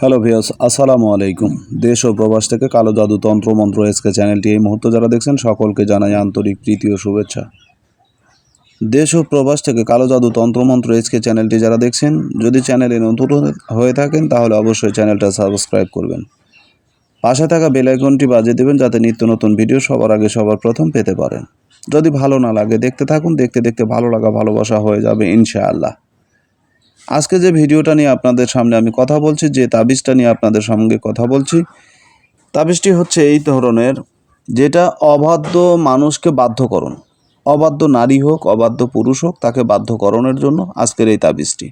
Hello viewers, আসসালামু আলাইকুম। দেশ ও প্রবাস থেকে কালো জাদু তন্ত্র মন্ত্র এসকে চ্যানেলটি এই মুহূর্তে যারা দেখছেন সকলকে জানাই আন্তরিক প্রীতি ও শুভেচ্ছা। দেশ ও প্রবাস থেকে কালো জাদু তন্ত্র মন্ত্র এসকে চ্যানেলটি যারা দেখছেন, যদি চ্যানেলে নতুন হয়ে থাকেন তাহলে অবশ্যই চ্যানেলটা সাবস্ক্রাইব করবেন। পাশে থাকা বেল আইকনটি বাজিয়ে দেবেন যাতে নিত্য নতুন ভিডিও সবার আগে সবার প্রথম পেতে পারেন। যদি ভালো না লাগে দেখতে থাকুন, দেখতে দেখতে ভালো লাগা ভালোবাসা হয়ে যাবে ইনশাআল্লাহ। আজকে যে ভিডিওটা নিয়ে আপনাদের সামনে আমি কথা বলছি, যে তাবিজটা নিয়ে আপনাদের সঙ্গে কথা বলছি, তাবিজটি হচ্ছে এই ধরনের, যেটা অবাধ্য মানুষকে বাধ্যকরণ, অবাধ্য নারী হোক অবাধ্য পুরুষ হোক, তাকে বাধ্যকরণের জন্য আজকের এই তাবিজটি।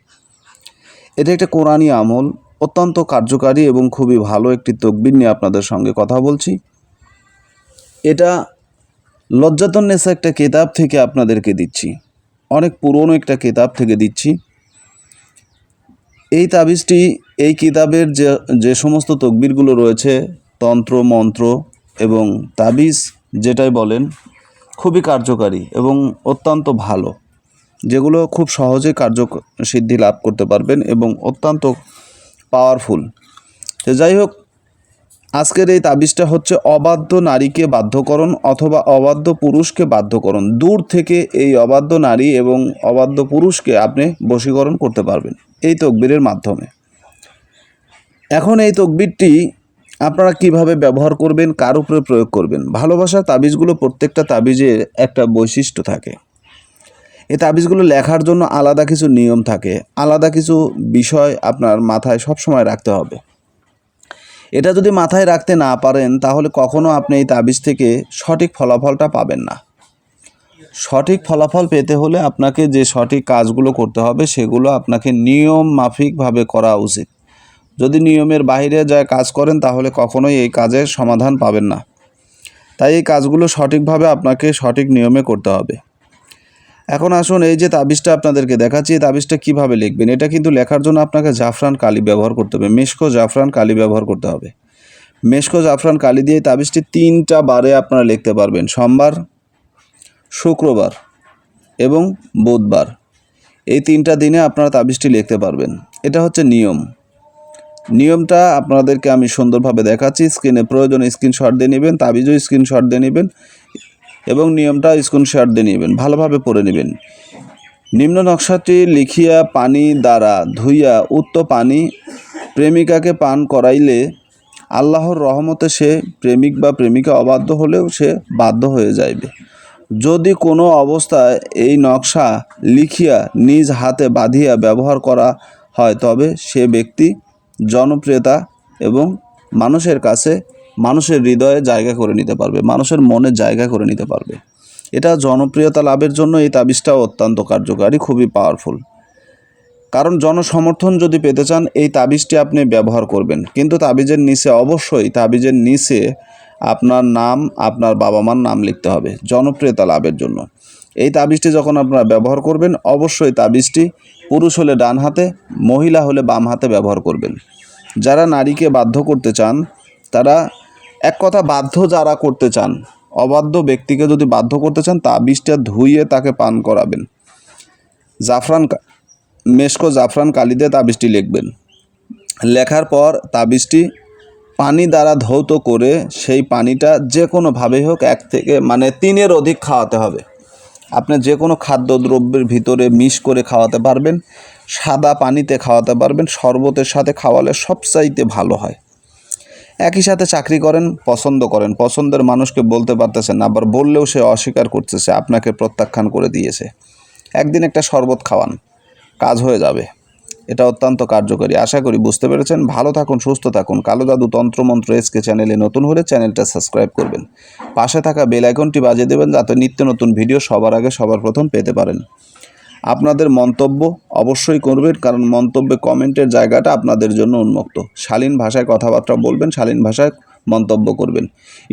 এটা একটা কোরআনী আমল, অত্যন্ত কার্যকারী এবং খুবই ভালো একটি তকবির নিয়ে আপনাদের সঙ্গে কথা বলছি। এটা লজ্জাতুন্নেসা একটা কিতাব থেকে আপনাদেরকে দিচ্ছি, অনেক পুরনো একটা কিতাব থেকে দিচ্ছি। এই তাবিজটি এই কিতাবের যে সমস্ত তকবিরগুলো রয়েছে, তন্ত্র মন্ত্র এবং তাবিজ যেটাই বলেন, খুবই কার্যকারী এবং অত্যন্ত ভালো, যেগুলো খুব সহজে কার্যসিদ্ধি লাভ করতে পারবেন এবং অত্যন্ত পাওয়ারফুল। তো যাই হোক, আজকের এই তাবিজটা হচ্ছে অবাধ্য নারীকে বাধ্যকরণ অথবা অবাধ্য পুরুষকে বাধ্যকরণ। দূর থেকে এই অবাধ্য নারী এবং অবাধ্য পুরুষকে আপনি বশীকরণ করতে পারবেন এই তকবীরের মাধ্যমে। এখন এই তকবীরটি আপনারা কিভাবে ব্যবহার করবেন, কার উপরে প্রয়োগ করবেন? ভালোবাসার তাবিজগুলো প্রত্যেকটা তাবিজের একটা বৈশিষ্ট্য থাকে। এই তাবিজগুলো লেখার জন্য আলাদা কিছু নিয়ম থাকে, আলাদা কিছু বিষয় আপনার মাথায় সবসময় রাখতে হবে। এটা যদি মাথায় রাখতে না পারেন তাহলে কখনো আপনি এই তাবিজ থেকে সঠিক ফলাফলটা পাবেন না। সঠিক ফলাফল পেতে হলে আপনাকে যে সঠিক কাজগুলো করতে হবে সেগুলো আপনাকে নিয়ম মাফিকভাবে করা উচিত। যদি নিয়মের বাইরে যায় কাজ করেন তাহলে কখনোই এই কাজের সমাধান পাবেন না। তাই এই কাজগুলো সঠিকভাবে আপনাকে সঠিক নিয়মে করতে হবে। এখন আসুন, এই যে তাবিজটা আপনাদেরকে দেখাচ্ছি, এই তাবিজটা কীভাবে লিখবেন। এটা কিন্তু লেখার জন্য আপনাকে জাফরান কালি ব্যবহার করতে হবে, মেশকো জাফরান কালি ব্যবহার করতে হবে। মেশকো জাফরান কালি দিয়ে তাবিজটি 3টা বারে আপনারা লিখতে পারবেন, সোমবার, শুক্রবার এবং বুধবার। এই 3টা দিনে আপনারা তাবিজটি লিখতে পারবেন। এটা হচ্ছে নিয়মটা আপনাদেরকে আমি সুন্দরভাবে দেখাচ্ছি। স্ক্রিনে প্রয়োজনে স্ক্রিনশট দিয়ে নেবেন, তাবিজও স্ক্রিনশট দিয়ে নেবেন এবং নিয়মটা স্ক্রিনশট দিয়ে নেবেন, ভালোভাবে পড়ে নেবেন। নিম্ন নকশাটি লিখিয়া পানি দ্বারা ধুইয়া উক্ত পানি প্রেমিকাকে পান করাইলে আল্লাহর রহমতে সে প্রেমিক বা প্রেমিকা অবাধ্য হলেও সে বাধ্য হয়ে যাইবে। যদি কোনো অবস্থায় এই নকশা লিখিয়া নিজ হাতে বাঁধিয়া ব্যবহার করা হয় তবে সে ব্যক্তি জনপ্রিয়তা এবং মানুষের কাছে, মানুষের হৃদয়ে জায়গা করে নিতে পারবে, মানুষের মনে জায়গা করে নিতে পারবে। এটা জনপ্রিয়তা লাভের জন্য এই তাবিজটাও অত্যন্ত কার্যকারী, খুবই পাওয়ারফুল। কারণ জনসমর্থন যদি পেতে চান এই তাবিজটি আপনি ব্যবহার করবেন, কিন্তু তাবিজের নিচে অবশ্যই তাবিজের নিচে আপনার নাম, আপনার বাবা মার নাম লিখতে হবে জনপ্রিয়তা লাভের জন্য। এই তাবিজটি যখন আপনারা ব্যবহার করবেন অবশ্যই তাবিজটি পুরুষ হলে ডান হাতে, মহিলা হলে বাম হাতে ব্যবহার করবেন। যারা নারীকে বাধ্য করতে চান তারা, এক কথা বাধ্য যারা করতে চান, অবাধ্য ব্যক্তিকে যদি বাধ্য করতে চান তাবিজটা ধুইয়ে তাকে পান করাবেন। মেশকো জাফরান কালি দিয়ে তাবিজটি লিখবেন। লেখার পর তাবিজটি পানি দ্বারা ধৌত করে সেই পানিটা যে কোনোভাবেই হোক 1 থেকে 3-এর অধিক খাওয়াতে হবে। আপনি যে কোনো খাদ্যদ্রব্যের ভিতরে মিশ করে খাওয়াতে পারবেন, সাদা পানিতে খাওয়াতে পারবেন, শরবতের সাথে খাওয়ালে সবচাইতে ভালো হয়। একই সাথে চাকরি করেন, পছন্দের মানুষকে বলতে পারতেছেন না, আবার বললেও সে অস্বীকার করতেছে, আপনাকে প্রত্যাখ্যান করে দিয়েছে। একদিন একটা শরবত খাওয়ান, কাজ হয়ে যাবে। এটা অত্যন্ত কার্যকরী। আশা করি বুঝতে পেরেছেন। ভালো থাকুন, সুস্থ থাকুন। কালো জাদু তন্ত্রমন্ত্র এসকে চ্যানেলে নতুন হলে চ্যানেলটা সাবস্ক্রাইব করবেন, পাশে থাকা বেল আইকনটি বাজিয়ে দেবেন যাতে নিত্য নতুন ভিডিও সবার আগে সবার প্রথম পেতে পারেন। আপনাদের মন্তব্য অবশ্যই করবেন, কারণ মন্তব্যে কমেন্টের জায়গাটা আপনাদের জন্য উন্মুক্ত। শালীন ভাষায় কথাবার্তা বলবেন, শালীন ভাষায় মন্তব্য করবেন।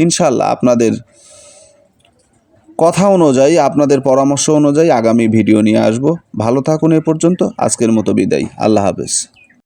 ইনশাআল্লাহ আপনাদের কথা অনুযায়ী, আপনাদের পরামর্শ অনুযায়ী আগামী ভিডিও নিয়ে আসব। ভালো থাকুন। এ পর্যন্ত আজকের মতো বিদায়। আল্লাহ হাফেজ।